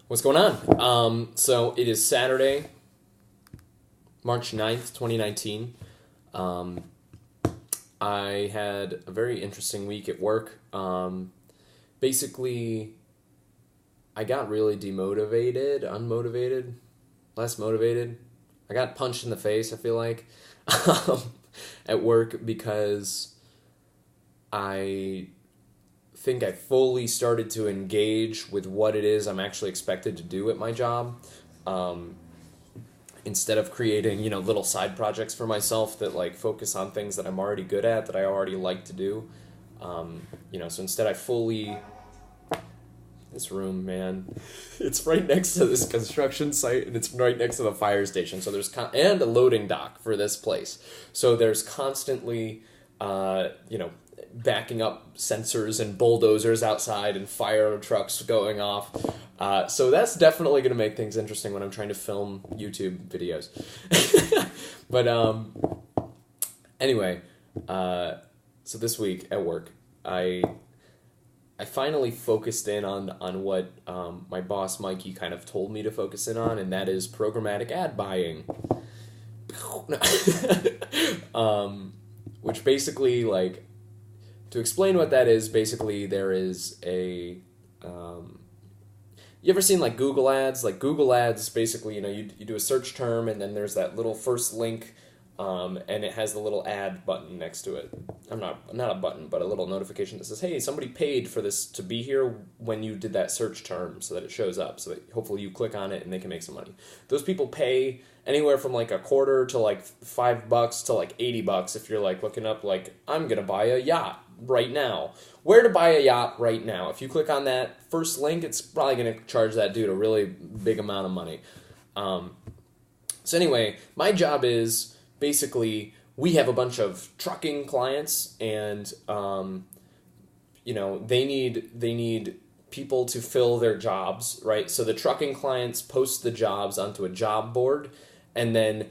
What's going on? So it is Saturday, March 9th, 2019. I had a very interesting week at work. Basically, I got really less motivated. I got punched in the face, I feel like, at work because I think I fully started to engage with what it is I'm actually expected to do at my job, instead of creating, little side projects for myself that focus on things that I'm already good at, that I already like to do. So instead I fully, this room, man, it's right next to this construction site and it's right next to the fire station. So there's and a loading dock for this place. So there's constantly, backing up sensors and bulldozers outside and fire trucks going off. So that's definitely going to make things interesting when I'm trying to film YouTube videos. But anyway, so this week at work, I finally focused in on what my boss Mikey kind of told me to focus in on, and that is programmatic ad buying. Which basically, to explain what that is, basically there is a... you ever seen Google Ads? Google Ads, basically, you do a search term and then there's that little first link, and it has the little ad button next to it. Not a button, but a little notification that says, hey, somebody paid for this to be here when you did that search term, so that it shows up, so that hopefully you click on it and they can make some money. Those people pay anywhere from a quarter to $5 to $80 if you're looking up I'm gonna buy a yacht right now. Where to buy a yacht right now? If you click on that first link, it's probably gonna charge that dude a really big amount of money. So anyway, my job is basically we have a bunch of trucking clients, and they need people to fill their jobs, right? So the trucking clients post the jobs onto a job board, and then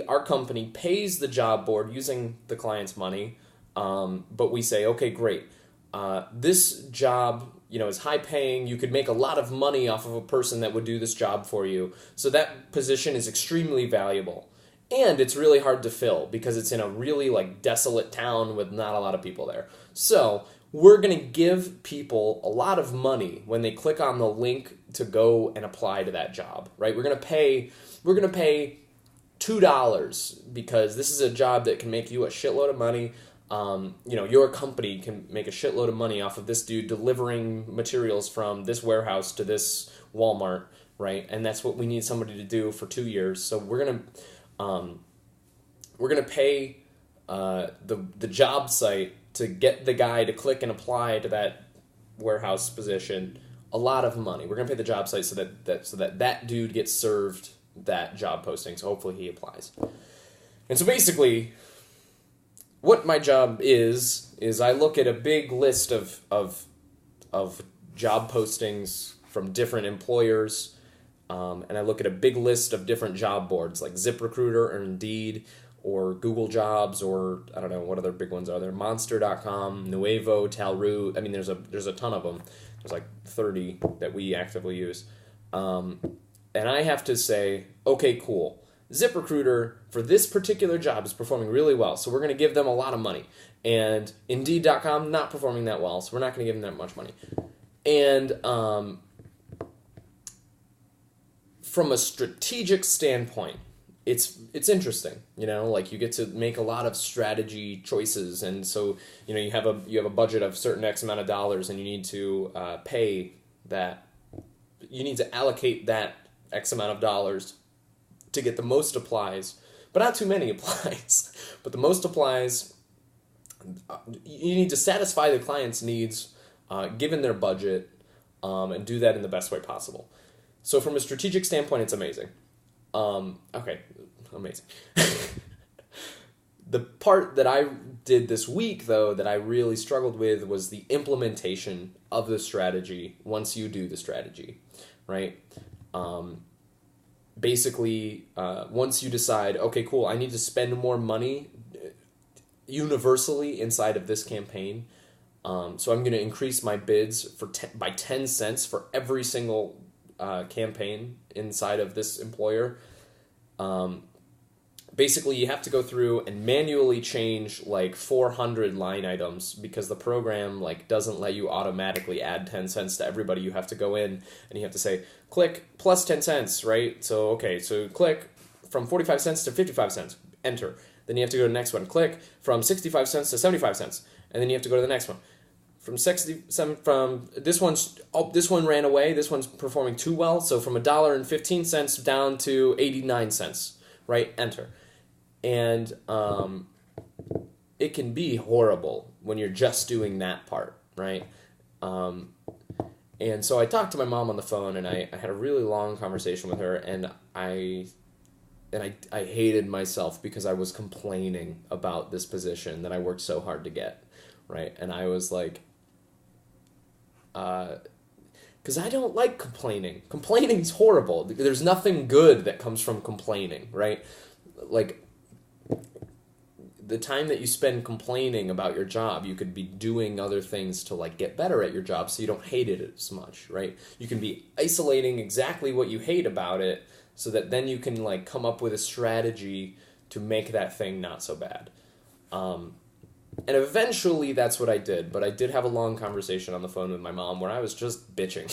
our company pays the job board using the client's money. But we say, okay, great. This job, is high paying. You could make a lot of money off of a person that would do this job for you. So that position is extremely valuable. And it's really hard to fill because it's in a really desolate town with not a lot of people there. So we're going to give people a lot of money when they click on the link to go and apply to that job, right? We're going to pay $2 because this is a job that can make you a shitload of money. Your company can make a shitload of money off of this dude delivering materials from this warehouse to this Walmart, right? And that's what we need somebody to do for 2 years. So we're gonna pay the job site to get the guy to click and apply to that warehouse position a lot of money. We're gonna pay the job site so that dude gets served that job posting. So hopefully he applies. And so basically, what my job is I look at a big list of job postings from different employers, and I look at a big list of different job boards like ZipRecruiter or Indeed or Google Jobs, or I don't know what other big ones are there. Monster.com, Nuevo, Talroot. I mean, there's a ton of them. There's 30 that we actively use, and I have to say, okay, cool. ZipRecruiter for this particular job is performing really well, so we're going to give them a lot of money. And Indeed.com not performing that well, so we're not going to give them that much money. And from a strategic standpoint, it's interesting. You get to make a lot of strategy choices, and so you have a budget of certain X amount of dollars, and you need to pay that. You need to allocate that X amount of dollars to get the most applies, but not too many applies. But the most applies, you need to satisfy the client's needs, given their budget, and do that in the best way possible. So from a strategic standpoint, it's amazing. Okay, amazing. The part that I did this week, though, that I really struggled with was the implementation of the strategy once you do the strategy, right? Basically, once you decide, okay, cool, I need to spend more money universally inside of this campaign, so I'm going to increase my bids by 10 cents for every single campaign inside of this employer. Basically, you have to go through and manually change like 400 line items because the program like doesn't let you automatically add 10 cents to everybody. You have to go in and you have to say, click plus 10 cents, right? So, okay, so click from 45 cents to 55 cents, enter. Then you have to go to the next one, click from 65 cents to 75 cents. And then you have to go to the next one. From this one ran away, this one's performing too well, so from $1.15 down to 89 cents, right? Enter. And it can be horrible when you're just doing that part, right? And so I talked to my mom on the phone, and I had a really long conversation with her, and I hated myself because I was complaining about this position that I worked so hard to get, right? And I was like, because I don't like complaining. Complaining's horrible. There's nothing good that comes from complaining, right? Like, the time that you spend complaining about your job, you could be doing other things to like get better at your job so you don't hate it as much, right? You can be isolating exactly what you hate about it so that then you can like come up with a strategy to make that thing not so bad. And eventually that's what I did, but I did have a long conversation on the phone with my mom where I was just bitching.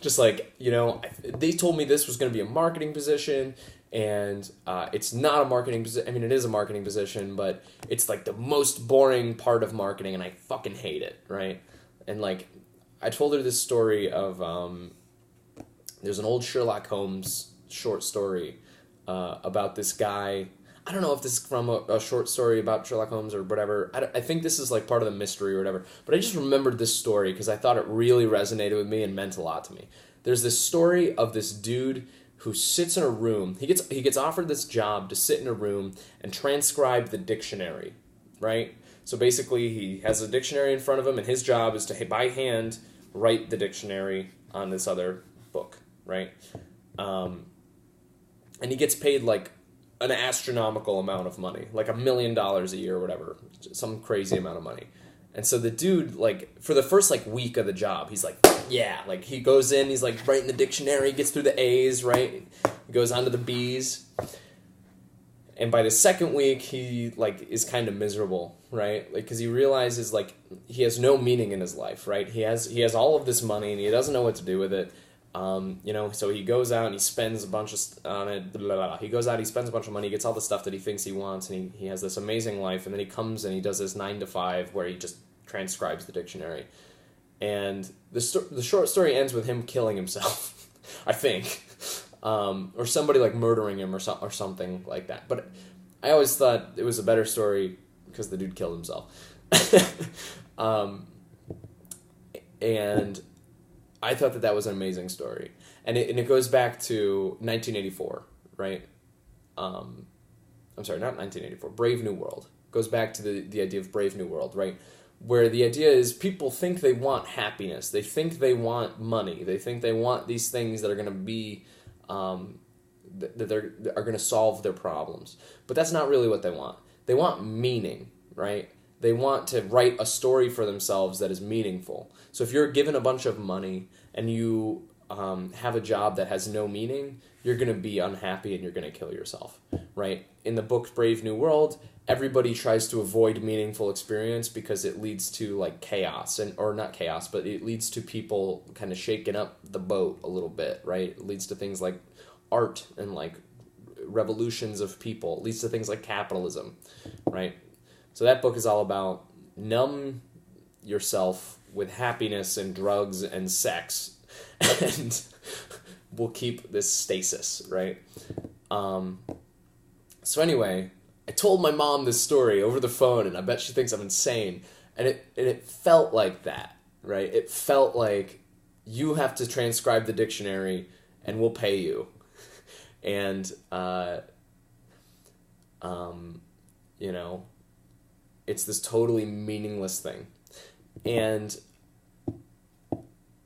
Just like, they told me this was going to be a marketing position, and it's not a marketing position. I mean, it is a marketing position, but it's like the most boring part of marketing, and I fucking hate it, right? And like, I told her this story of, there's an old Sherlock Holmes short story about this guy. I don't know if this is from a short story about Sherlock Holmes or whatever. I think this is like part of the mystery or whatever. But I just remembered this story because I thought it really resonated with me and meant a lot to me. There's this story of this dude who sits in a room. He gets offered this job to sit in a room and transcribe the dictionary, right? So basically he has a dictionary in front of him, and his job is to, by hand, write the dictionary on this other book, right? And he gets paid like an astronomical amount of money, like $1 million a year or whatever, some crazy amount of money. And so the dude, like, for the first, like, week of the job, he's like, yeah, like, he goes in, he's, like, writing the dictionary, gets through the A's, right? He goes on to the B's. And by the second week, he, like, is kind of miserable, right? Like, because he realizes, like, he has no meaning in his life, right? He has all of this money, and he doesn't know what to do with it. So he goes out and he spends a bunch on it. Blah, blah, blah. He goes out, he spends a bunch of money, gets all the stuff that he thinks he wants, and he has this amazing life. And then he comes and he does this 9 to 5 where he just transcribes the dictionary. And the short story ends with him killing himself, I think, or somebody like murdering him or something like that. But I always thought it was a better story because the dude killed himself. And I thought that was an amazing story. And it goes back to 1984, right? I'm sorry, not 1984, Brave New World. Goes back to the idea of Brave New World, right? Where the idea is people think they want happiness. They think they want money. They think they want these things that are going to be, that are going to solve their problems. But that's not really what they want. They want meaning, right? They want to write a story for themselves that is meaningful. So if you're given a bunch of money and you have a job that has no meaning, you're going to be unhappy and you're going to kill yourself, right? In the book Brave New World, everybody tries to avoid meaningful experience because it leads to like chaos, or not chaos, but it leads to people kind of shaking up the boat a little bit, right? It leads to things like art and like revolutions of people. It leads to things like capitalism, right? So that book is all about numb yourself with happiness and drugs and sex, and we'll keep this stasis, right? So anyway, I told my mom this story over the phone, and I bet she thinks I'm insane. And it felt like that, right? It felt like you have to transcribe the dictionary, and we'll pay you. And it's this totally meaningless thing. And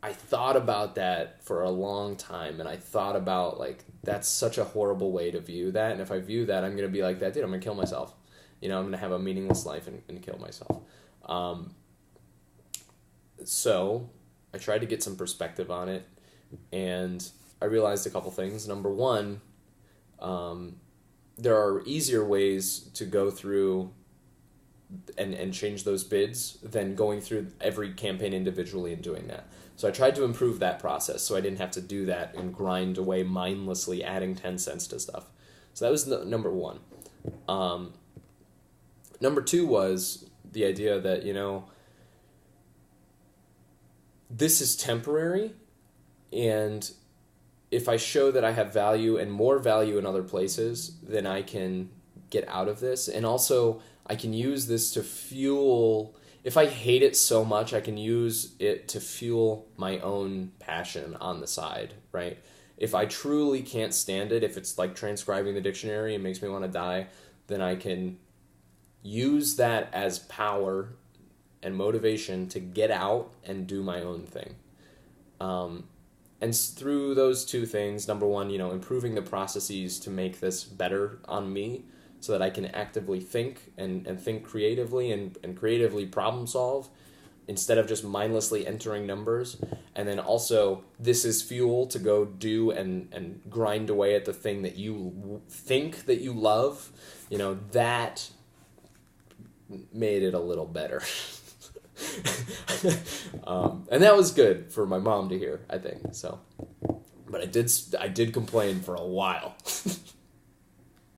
I thought about that for a long time, and I thought about, like, that's such a horrible way to view that, and if I view that, I'm going to be like that dude, I'm going to kill myself. I'm going to have a meaningless life and kill myself. So, I tried to get some perspective on it, and I realized a couple things. Number one, there are easier ways to go through and change those bids than going through every campaign individually and doing that. So I tried to improve that process so I didn't have to do that and grind away mindlessly adding 10 cents to stuff. So that was number one. Number two was the idea that, this is temporary, and if I show that I have value and more value in other places, then I can get out of this. And also, I can use this to fuel, if I hate it so much, I can use it to fuel my own passion on the side, right? If I truly can't stand it, if it's like transcribing the dictionary and makes me want to die, then I can use that as power and motivation to get out and do my own thing. And through those two things, number one, improving the processes to make this better on me so that I can actively think and think creatively and creatively problem solve instead of just mindlessly entering numbers. And then also, this is fuel to go do and grind away at the thing that you think that you love. That made it a little better. And that was good for my mom to hear, I think. So, but I did complain for a while.